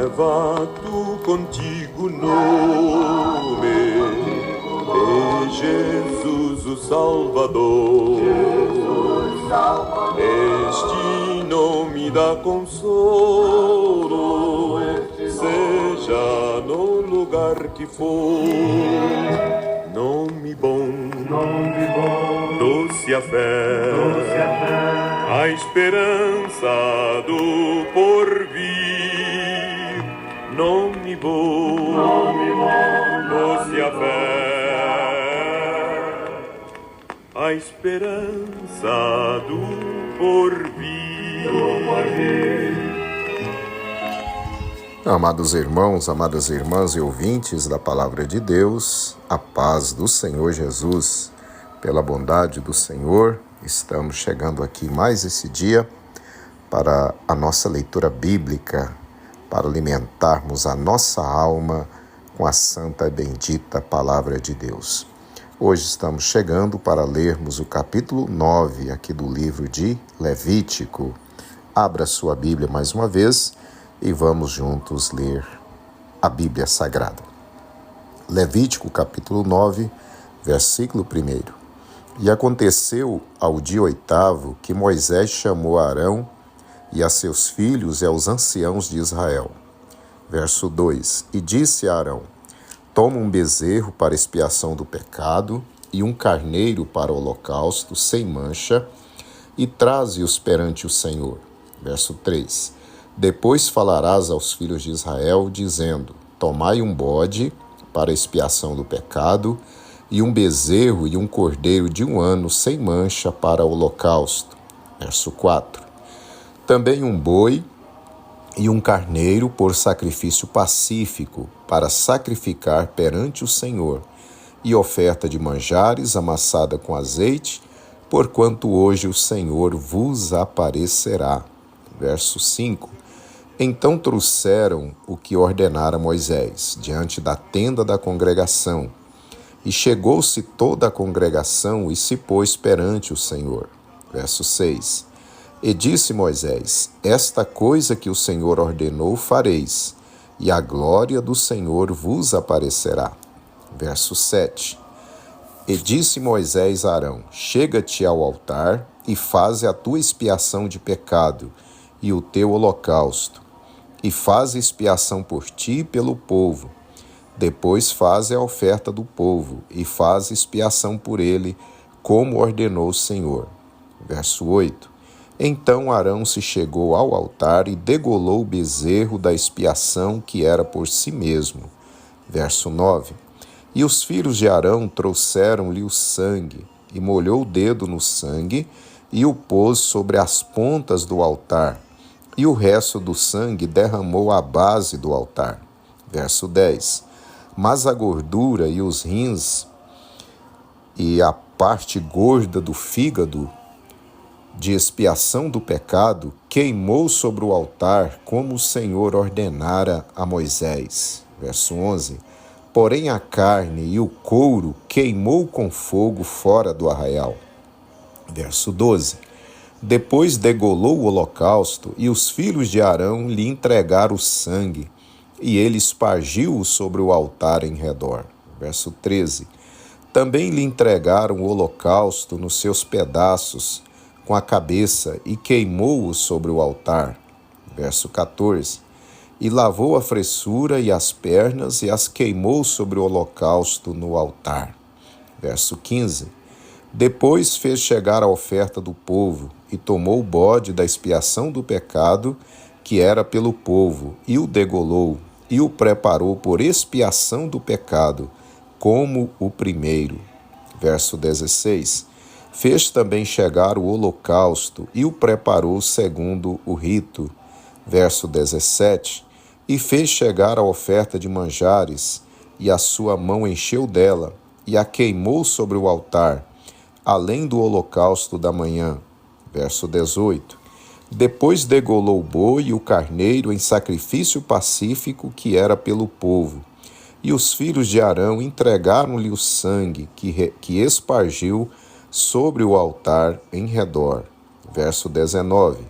leva tu contigo o nome de Jesus o Salvador. Este nome dá consolo, seja no lugar que for. Nome bom, doce a fé, a esperança do porvir. Nome bom, doce a fé, a esperança do porvir. Amados irmãos, amadas irmãs e ouvintes da Palavra de Deus, a paz do Senhor Jesus, pela bondade do Senhor, estamos chegando aqui mais esse dia para a nossa leitura bíblica, para alimentarmos a nossa alma com a santa e bendita Palavra de Deus. Hoje estamos chegando para lermos o capítulo 9 aqui do livro de Levítico. Abra sua Bíblia mais uma vez e vamos juntos ler a Bíblia Sagrada. Levítico capítulo 9, versículo 1. E aconteceu ao dia 8º que Moisés chamou Arão e a seus filhos e aos anciãos de Israel. Verso 2. E disse a Arão: toma um bezerro para expiação do pecado e um carneiro para o holocausto sem mancha e traze-os perante o Senhor. Verso 3. Depois falarás aos filhos de Israel, dizendo: tomai um bode para expiação do pecado, e um bezerro e um cordeiro de 1 ano sem mancha para o holocausto. Verso 4. Também um boi e um carneiro por sacrifício pacífico, para sacrificar perante o Senhor, e oferta de manjares amassada com azeite, porquanto hoje o Senhor vos aparecerá. Verso 5. Então trouxeram o que ordenara Moisés, diante da tenda da congregação. E chegou-se toda a congregação e se pôs perante o Senhor. Verso 6. E disse Moisés: esta coisa que o Senhor ordenou fareis, e a glória do Senhor vos aparecerá. Verso 7. E disse Moisés a Arão: chega-te ao altar e faze a tua expiação de pecado e o teu holocausto, e faze expiação por ti e pelo povo. Depois faze a oferta do povo, e faze expiação por ele, como ordenou o Senhor. Verso 8. Então Arão se chegou ao altar e degolou o bezerro da expiação que era por si mesmo. Verso 9. E os filhos de Arão trouxeram-lhe o sangue, e molhou o dedo no sangue, e o pôs sobre as pontas do altar, e o resto do sangue derramou à base do altar. Verso 10. Mas a gordura e os rins e a parte gorda do fígado de expiação do pecado queimou sobre o altar, como o Senhor ordenara a Moisés. Verso 11. Porém a carne e o couro queimou com fogo fora do arraial. Verso 12. Depois degolou o holocausto, e os filhos de Arão lhe entregaram o sangue, e ele espargiu-o sobre o altar em redor. Verso 13. Também lhe entregaram o holocausto nos seus pedaços, com a cabeça, e queimou-o sobre o altar. Verso 14. E lavou a fressura e as pernas, e as queimou sobre o holocausto no altar. Verso 15. Depois fez chegar a oferta do povo, e tomou o bode da expiação do pecado, que era pelo povo, e o degolou, e o preparou por expiação do pecado, como o primeiro. Verso 16. Fez também chegar o holocausto, e o preparou segundo o rito. Verso 17. E fez chegar a oferta de manjares, e a sua mão encheu dela, e a queimou sobre o altar, além do holocausto da manhã. Verso 18. Depois degolou o boi e o carneiro em sacrifício pacífico, que era pelo povo. E os filhos de Arão entregaram-lhe o sangue que espargiu sobre o altar em redor. Verso 19.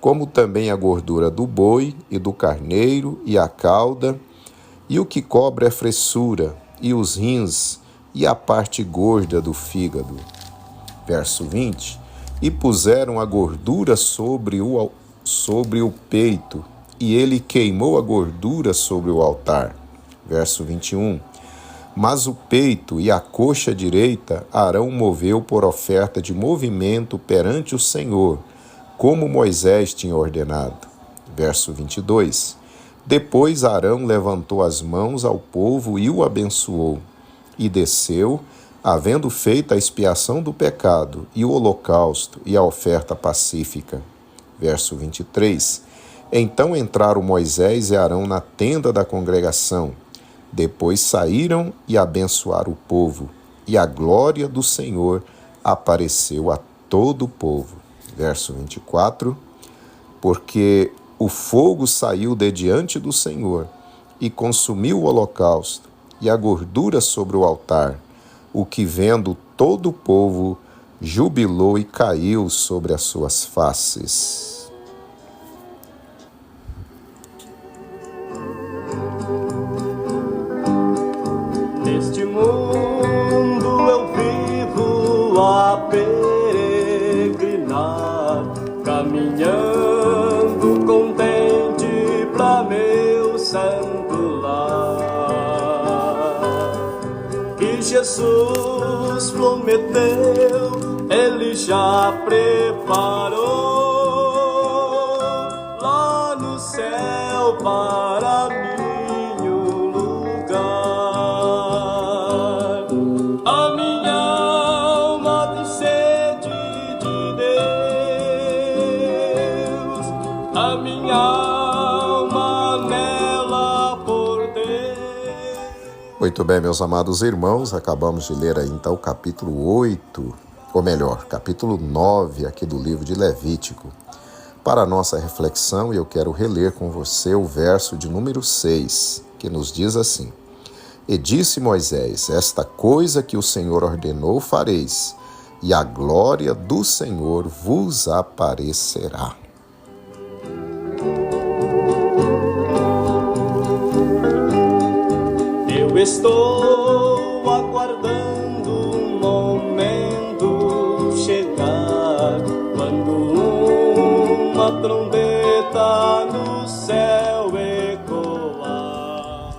como também a gordura do boi e do carneiro e a cauda, e o que cobre a fressura, e os rins, e a parte gorda do fígado. Verso 20. E puseram a gordura sobre o peito, e ele queimou a gordura sobre o altar. Verso 21. Mas o peito e a coxa direita Arão moveu por oferta de movimento perante o Senhor, como Moisés tinha ordenado. Verso 22. Depois Arão levantou as mãos ao povo e o abençoou, e desceu, havendo feito a expiação do pecado, e o holocausto, e a oferta pacífica. Verso 23. Então entraram Moisés e Arão na tenda da congregação. Depois saíram e abençoaram o povo, e a glória do Senhor apareceu a todo o povo. Verso 24. Porque o fogo saiu de diante do Senhor, e consumiu o holocausto, e a gordura sobre o altar, o que vendo todo o povo, jubilou e caiu sobre as suas faces. Neste mundo eu vivo a peregrinar, caminhando contente pra meu santo lar. Que Jesus prometeu, Ele já preparou lá no céu para mim. Muito bem, meus amados irmãos, acabamos de ler aí então o capítulo 8, ou melhor, capítulo 9 aqui do livro de Levítico. Para a nossa reflexão, eu quero reler com você o verso de número 6, que nos diz assim: E disse Moisés, esta coisa que o Senhor ordenou fareis, e a glória do Senhor vos aparecerá. Eu estou aguardando um momento chegar, quando uma trombeta no céu ecoar.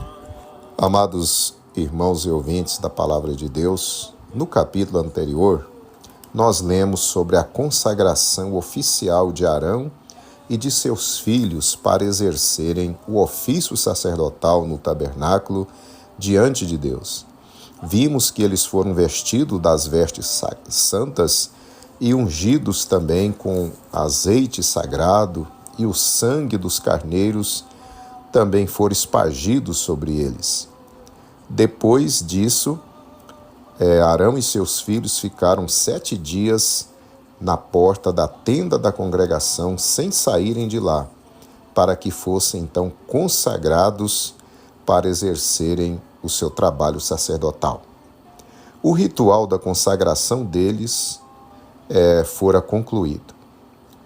Amados irmãos e ouvintes da Palavra de Deus, no capítulo anterior, nós lemos sobre a consagração oficial de Arão e de seus filhos para exercerem o ofício sacerdotal no tabernáculo diante de Deus. Vimos que eles foram vestidos das vestes santas e ungidos também com azeite sagrado, e o sangue dos carneiros também foram espargidos sobre eles. Depois disso, Arão e seus filhos ficaram 7 dias na porta da tenda da congregação sem saírem de lá, para que fossem então consagrados para exercerem o seu trabalho sacerdotal. O ritual da consagração deles fora concluído.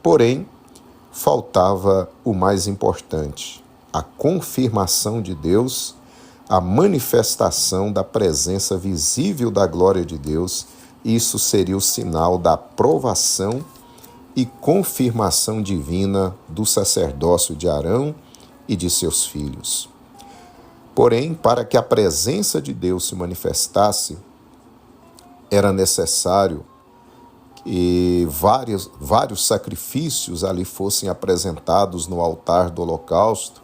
Porém, faltava o mais importante, a confirmação de Deus, a manifestação da presença visível da glória de Deus. Isso seria o sinal da aprovação e confirmação divina do sacerdócio de Arão e de seus filhos. Porém, para que a presença de Deus se manifestasse, era necessário que vários sacrifícios ali fossem apresentados no altar do holocausto,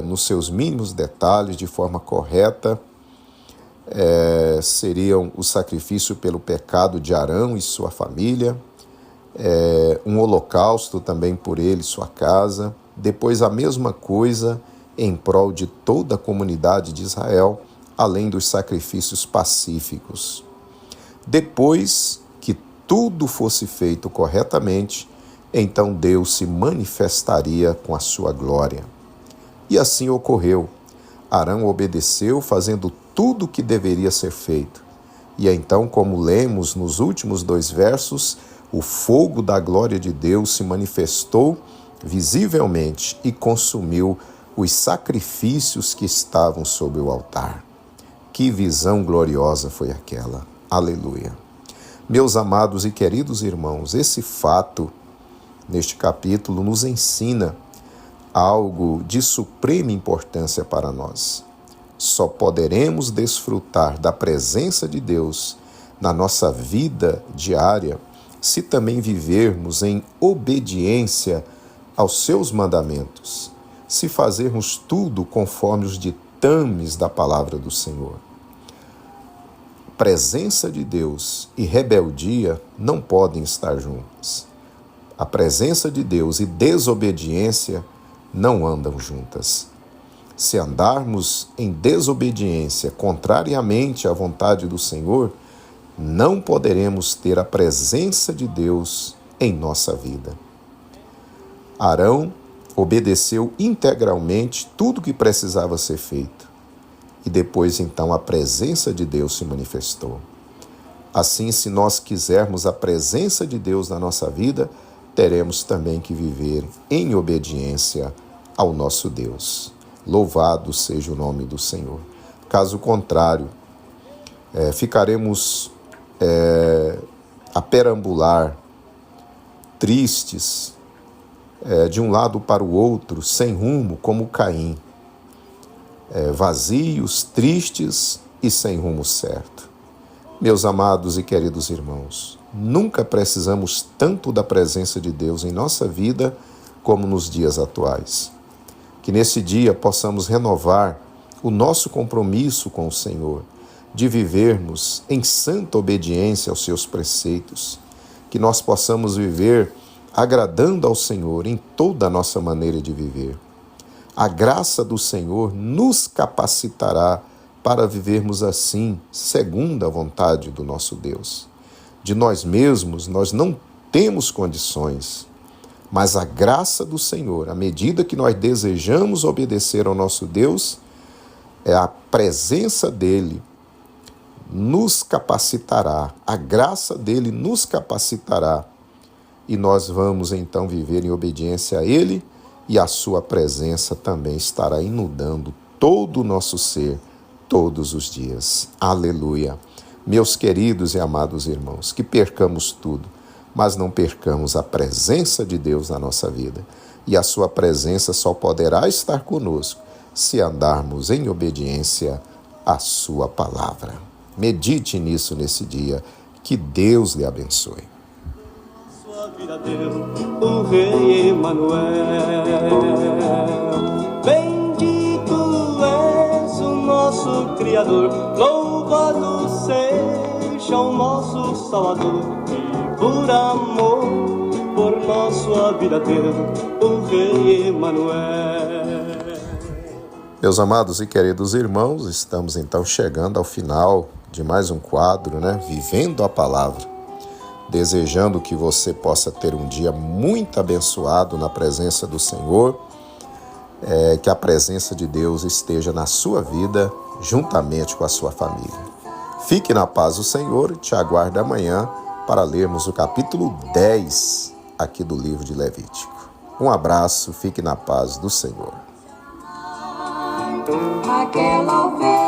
nos seus mínimos detalhes, de forma correta. Seriam o sacrifício pelo pecado de Arão e sua família, um holocausto também por ele e sua casa, depois a mesma coisa em prol de toda a comunidade de Israel, além dos sacrifícios pacíficos. Depois que tudo fosse feito corretamente, então Deus se manifestaria com a sua glória. E assim ocorreu. Arão obedeceu, fazendo tudo o que deveria ser feito. E então, como lemos nos últimos 2 versos, o fogo da glória de Deus se manifestou visivelmente e consumiu os sacrifícios que estavam sobre o altar. Que visão gloriosa foi aquela! Aleluia! Meus amados e queridos irmãos, esse fato, neste capítulo, nos ensina algo de suprema importância para nós. Só poderemos desfrutar da presença de Deus na nossa vida diária se também vivermos em obediência aos seus mandamentos, se fazermos tudo conforme os ditames da palavra do Senhor. Presença de Deus e rebeldia não podem estar juntas. A presença de Deus e desobediência não andam juntas. Se andarmos em desobediência contrariamente à vontade do Senhor, não poderemos ter a presença de Deus em nossa vida. Arão obedeceu integralmente tudo que precisava ser feito. E depois, então, a presença de Deus se manifestou. Assim, se nós quisermos a presença de Deus na nossa vida, teremos também que viver em obediência ao nosso Deus. Louvado seja o nome do Senhor. Caso contrário, ficaremos a perambular, tristes, de um lado para o outro, sem rumo, como Caim. Vazios, tristes e sem rumo certo. Meus amados e queridos irmãos, nunca precisamos tanto da presença de Deus em nossa vida como nos dias atuais. Que nesse dia possamos renovar o nosso compromisso com o Senhor, de vivermos em santa obediência aos seus preceitos, que nós possamos viver agradando ao Senhor em toda a nossa maneira de viver. A graça do Senhor nos capacitará para vivermos assim, segundo a vontade do nosso Deus. De nós mesmos, nós não temos condições, mas a graça do Senhor, à medida que nós desejamos obedecer ao nosso Deus, a presença dEle nos capacitará, a graça dEle nos capacitará, e nós vamos então viver em obediência a Ele, e a sua presença também estará inundando todo o nosso ser, todos os dias. Aleluia! Meus queridos e amados irmãos, que percamos tudo, mas não percamos a presença de Deus na nossa vida. E a sua presença só poderá estar conosco se andarmos em obediência à sua palavra. Medite nisso nesse dia. Que Deus lhe abençoe. Sua vida deu o Rei Emanuel. Bendito és o nosso Criador. Louvado seja o nosso Salvador. Por amor, por nossa vida deu o Rei Emanuel. Meus amados e queridos irmãos, estamos então chegando ao final de mais um quadro, Vivendo a Palavra. Desejando que você possa ter um dia muito abençoado na presença do Senhor, que a presença de Deus esteja na sua vida, juntamente com a sua família. Fique na paz do Senhor e te aguardo amanhã para lermos o capítulo 10 aqui do livro de Levítico. Um abraço, fique na paz do Senhor. Aquela ovelha